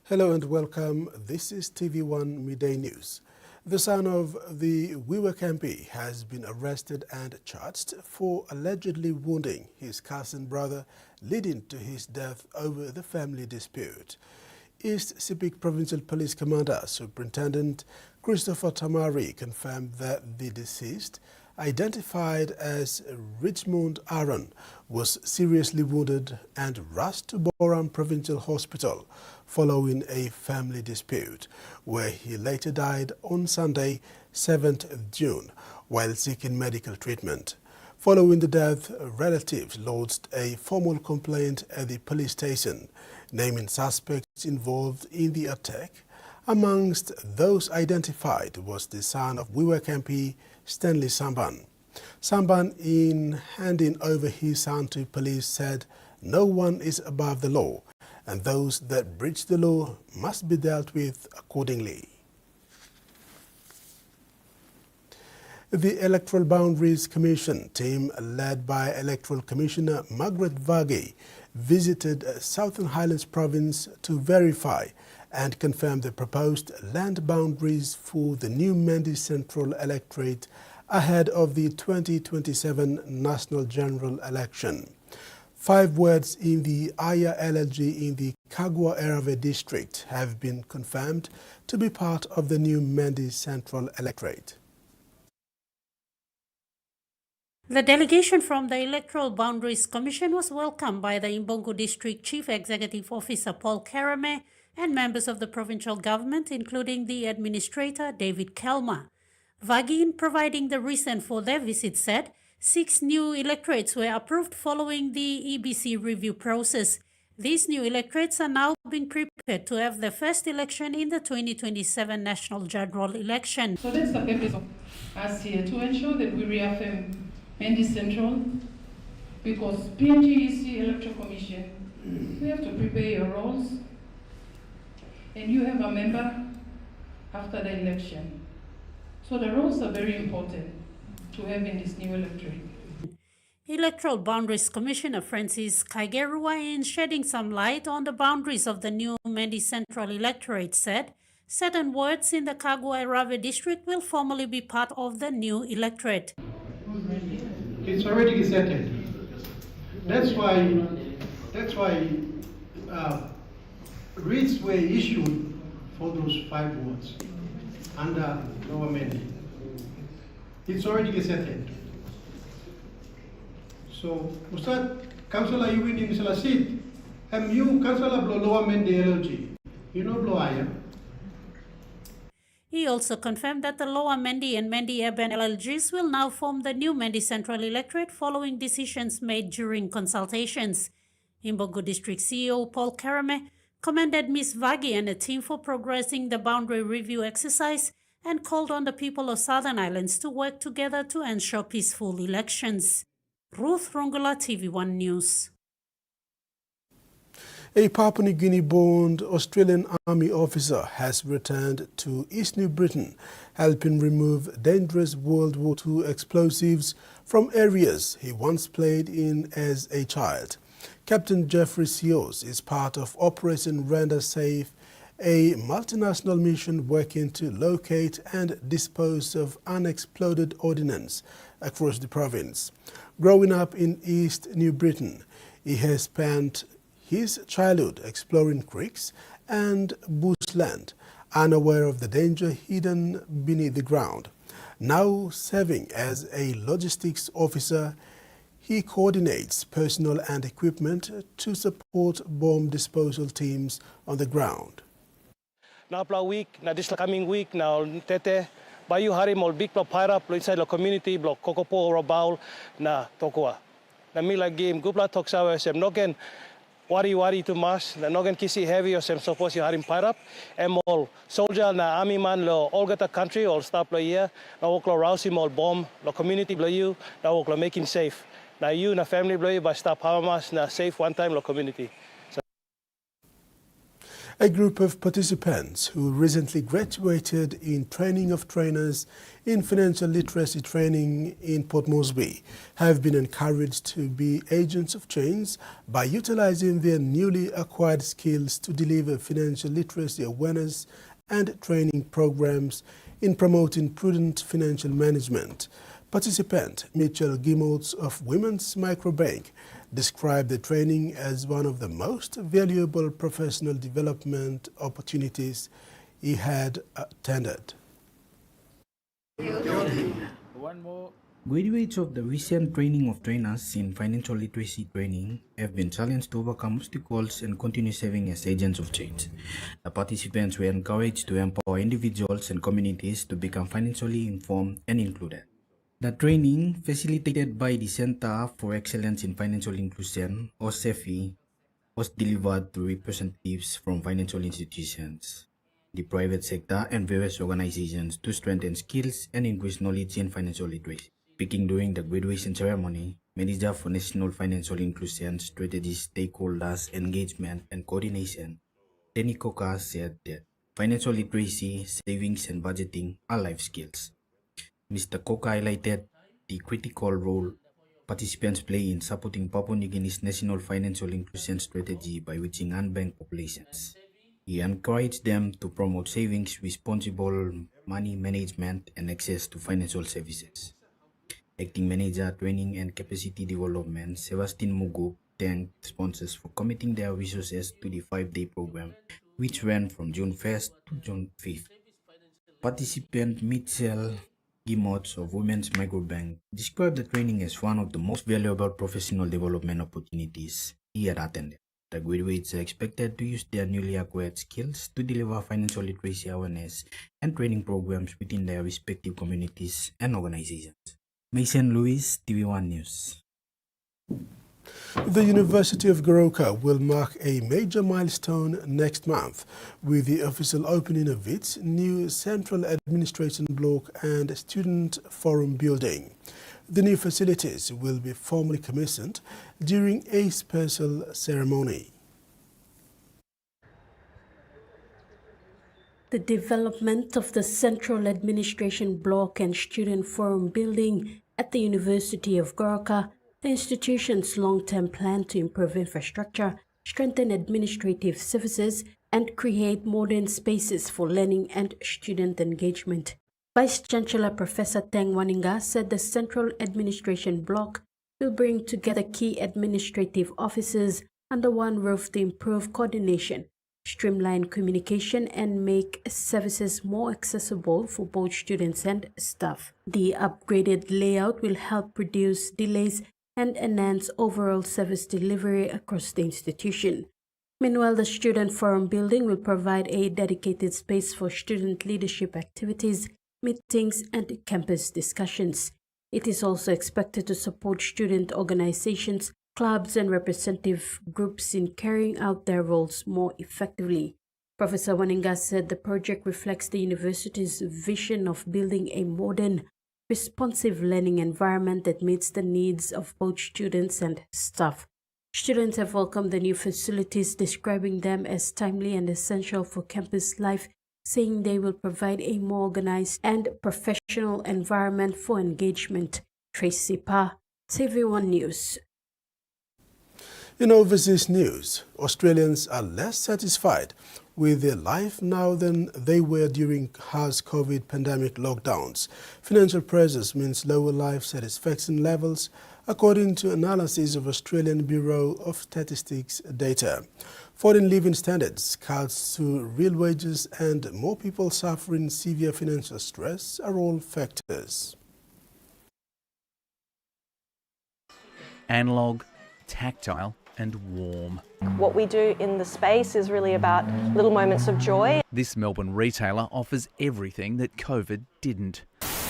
Hello and welcome. This is TVWAN Midday News. The son of the Wiwa MP has been arrested and charged for allegedly wounding his cousin brother, leading to his death over the family dispute. East Sepik Provincial Police Commander Superintendent Christopher Tamari confirmed that the deceased, identified as Richmond Aaron, was seriously wounded and rushed to Boram Provincial Hospital following a family dispute, where he later died on Sunday, 7th June, while seeking medical treatment. Following the death, relatives lodged a formal complaint at the police station, naming suspects involved in the attack. Amongst those identified was the son of Wiwa MP Stanley Samban. Samban, in handing over his son to police, said no one is above the law and those that breach the law must be dealt with accordingly. The Electoral Boundaries Commission team, led by Electoral Commissioner Margaret Vagi, visited Southern Highlands Province to verify and confirm the proposed land boundaries for the new Mendi Central Electorate ahead of the 2027 National General Election. 5 wards in the Aya LLG in the Kagwa-Erave district have been confirmed to be part of the new Mendi Central Electorate. The delegation from the Electoral Boundaries Commission was welcomed by the Imbongo District Chief Executive Officer Paul Karame and members of the provincial government, including the Administrator David Kelma. Vagi, in providing the reason for their visit, said 6 new electorates were approved following the EBC review process. These new electorates are now being prepared to have their first election in the 2027 National General Election. So that's the purpose of us here, to ensure that we reaffirm Mendi Central, because PNGEC Electoral Commission, we have to prepare your roles, and you have a member after the election. So the roles are very important to have in this new electorate. Electoral Boundaries Commissioner Francis Kaigerua, in shedding some light on the boundaries of the new Mendi Central Electorate, said certain wards in the Kagwa-Erave district will formally be part of the new electorate. It's already gazetted. That's why writs were issued for those 5 wards under Lower Mendi. It's already gazetted. So, Ustad, Councillor, you win in the seat. You, Councillor, blow Lower Mendi LLG. You know, blow Aya. He also confirmed that the Lower Mendi and Mendi Urban LLGs will now form the new Mendi Central Electorate following decisions made during consultations. Imbongo District CEO Paul Karame commended Ms. Vagi and a team for progressing the boundary review exercise and called on the people of Southern Islands to work together to ensure peaceful elections. Ruth Rongula, TV1 News. A Papua New Guinea-born Australian Army officer has returned to East New Britain, helping remove dangerous World War II explosives from areas he once played in as a child. Captain Jeffrey Seals is part of Operation Render Safe, a multinational mission working to locate and dispose of unexploded ordnance across the province. Growing up in East New Britain, he has spent his childhood exploring creeks and bushland, unaware of the danger hidden beneath the ground. Now serving as a logistics officer, he coordinates personnel and equipment to support bomb disposal teams on the ground. Now, this coming week, now tete, bayu hari mol big block pyra, inside the community block kokopo rabaul na tokua. Na mila game gupla toksawa sem nogen wari to mas na nogen kisi heavy or sem suppose you harim pyra, and mol soldier na army man lo olgata country or stop lo here, na oklo rousey mol bomb lo community lo you, na oklo making safe. Na you na family blow by stop hamas na safe one time lo community. A group of participants who recently graduated in training of trainers in financial literacy training in Port Moresby have been encouraged to be agents of change by utilizing their newly acquired skills to deliver financial literacy awareness and training programs in promoting prudent financial management. Participant Mitchell Gimolds of Women's Microbank described the training as one of the most valuable professional development opportunities he had attended. Graduates of the recent training of trainers in financial literacy training have been challenged to overcome obstacles and continue serving as agents of change. The participants were encouraged to empower individuals and communities to become financially informed and included. The training, facilitated by the Center for Excellence in Financial Inclusion, or CEFI, was delivered to representatives from financial institutions, the private sector, and various organizations to strengthen skills and increase knowledge in financial literacy. Speaking during the graduation ceremony, Manager for National Financial Inclusion Strategy Stakeholders Engagement and Coordination, Danny Coca, said that financial literacy, savings, and budgeting are life skills. Mr. Coca highlighted the critical role participants play in supporting Papua New Guinea's national financial inclusion strategy by reaching unbanked populations. He encouraged them to promote savings, responsible money management, and access to financial services. Acting Manager, Training and Capacity Development, Sebastian Mugu, thanked sponsors for committing their resources to the 5-day program, which ran from June 1st to June 5th. Participant Mitchell Gimolds of Women's Microbank described the training as one of the most valuable professional development opportunities he had attended. The graduates are expected to use their newly acquired skills to deliver financial literacy awareness and training programs within their respective communities and organizations. Mason Lewis, TVWAN News. The University of Goroka will mark a major milestone next month with the official opening of its new Central Administration Block and Student Forum building. The new facilities will be formally commissioned during a special ceremony. The development of the Central Administration Block and Student Forum building at the University of Goroka, the institution's long-term plan to improve infrastructure, strengthen administrative services, and create modern spaces for learning and student engagement. Vice-Chancellor Professor Teng Waninga said the Central Administration Block will bring together key administrative offices under one roof to improve coordination, streamline communication, and make services more accessible for both students and staff. The upgraded layout will help reduce delays and enhance overall service delivery across the institution. Meanwhile, the Student Forum building will provide a dedicated space for student leadership activities, meetings, and campus discussions. It is also expected to support student organizations, clubs, and representative groups in carrying out their roles more effectively. Professor Waninga said the project reflects the university's vision of building a modern, responsive learning environment that meets the needs of both students and staff. Students have welcomed the new facilities, describing them as timely and essential for campus life, saying they will provide a more organized and professional environment for engagement. Tracy Pa, TVWAN News. In overseas news, Australians are less satisfied with their life now than they were during harsh COVID pandemic lockdowns. Financial pressures means lower life satisfaction levels, according to analysis of Australian Bureau of Statistics data. Foreign living standards, cuts to real wages, and more people suffering severe financial stress are all factors. Analog, tactile, and warm. What we do in the space is really about little moments of joy. This Melbourne retailer offers everything that COVID didn't.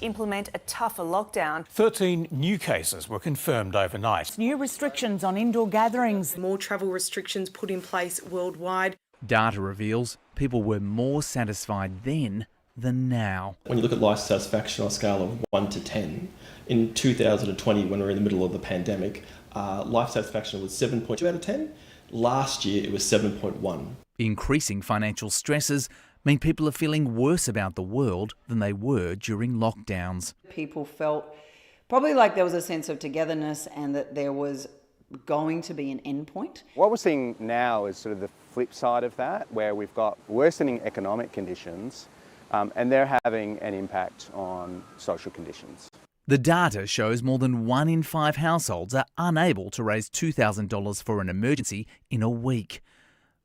Implement a tougher lockdown. 13 new cases were confirmed overnight. New restrictions on indoor gatherings. More travel restrictions put in place worldwide. Data reveals people were more satisfied then than now. When you look at life satisfaction on a scale of 1 to 10, in 2020, when we were in the middle of the pandemic, life satisfaction was 7.2 out of 10. Last year it was 7.1. Increasing financial stresses mean people are feeling worse about the world than they were during lockdowns. People felt probably like there was a sense of togetherness and that there was going to be an end point. What we're seeing now is sort of the flip side of that, where we've got worsening economic conditions and they're having an impact on social conditions. The data shows more than 1 in 5 households are unable to raise $2,000 for an emergency in a week.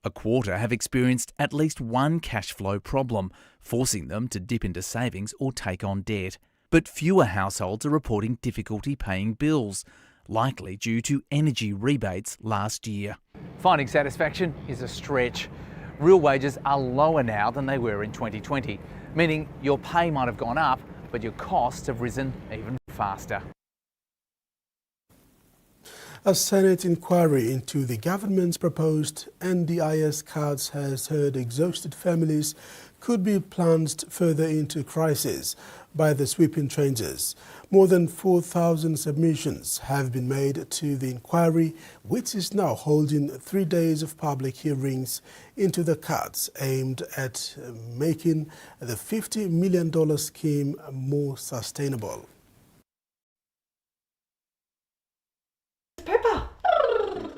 A quarter have experienced at least one cash flow problem, forcing them to dip into savings or take on debt. But fewer households are reporting difficulty paying bills, likely due to energy rebates last year. Finding satisfaction is a stretch. Real wages are lower now than they were in 2020, meaning your pay might have gone up, but your costs have risen even faster. A Senate inquiry into the government's proposed NDIS cards has heard exhausted families could be plunged further into crisis by the sweeping changes. More than 4,000 submissions have been made to the inquiry, which is now holding 3 days of public hearings into the cards aimed at making the $50 million scheme more sustainable.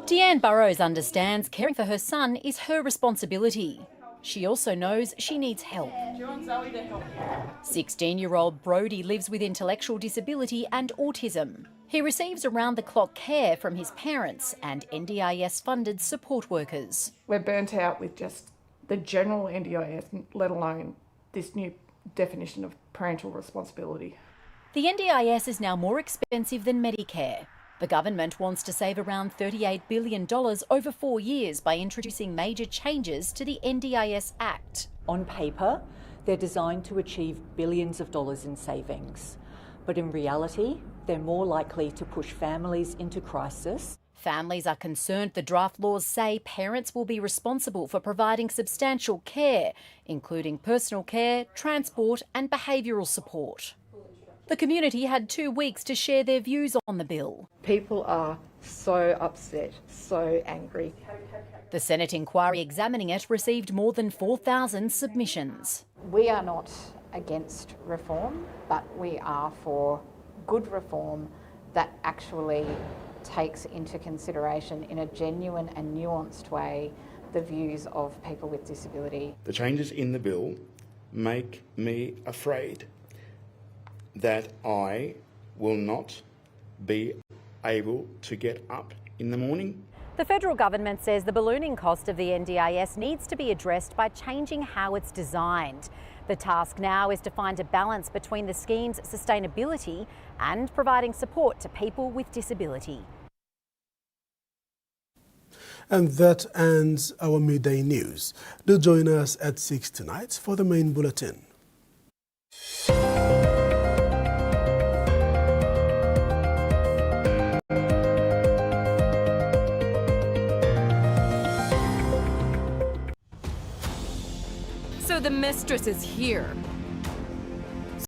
Deanne Burrows understands caring for her son is her responsibility. She also knows she needs help. 16-year-old Brody lives with intellectual disability and autism. He receives around-the-clock care from his parents and NDIS-funded support workers. We're burnt out with just the general NDIS, let alone this new definition of parental responsibility. The NDIS is now more expensive than Medicare. The government wants to save around $38 billion over 4 years by introducing major changes to the NDIS Act. On paper, they're designed to achieve billions of dollars in savings. But in reality, they're more likely to push families into crisis. Families are concerned the draft laws say parents will be responsible for providing substantial care, including personal care, transport and behavioural support. The community had 2 weeks to share their views on the bill. People are so upset, so angry. The Senate inquiry examining it received more than 4,000 submissions. We are not against reform, but we are for good reform that actually takes into consideration in a genuine and nuanced way the views of people with disability. The changes in the bill make me afraid that I will not be able to get up in the morning. The federal government says the ballooning cost of the NDIS needs to be addressed by changing how it's designed. The task now is to find a balance between the scheme's sustainability and providing support to people with disability. And that ends our midday news. Do join us at 6 tonight for the main bulletin. So the mistress is here.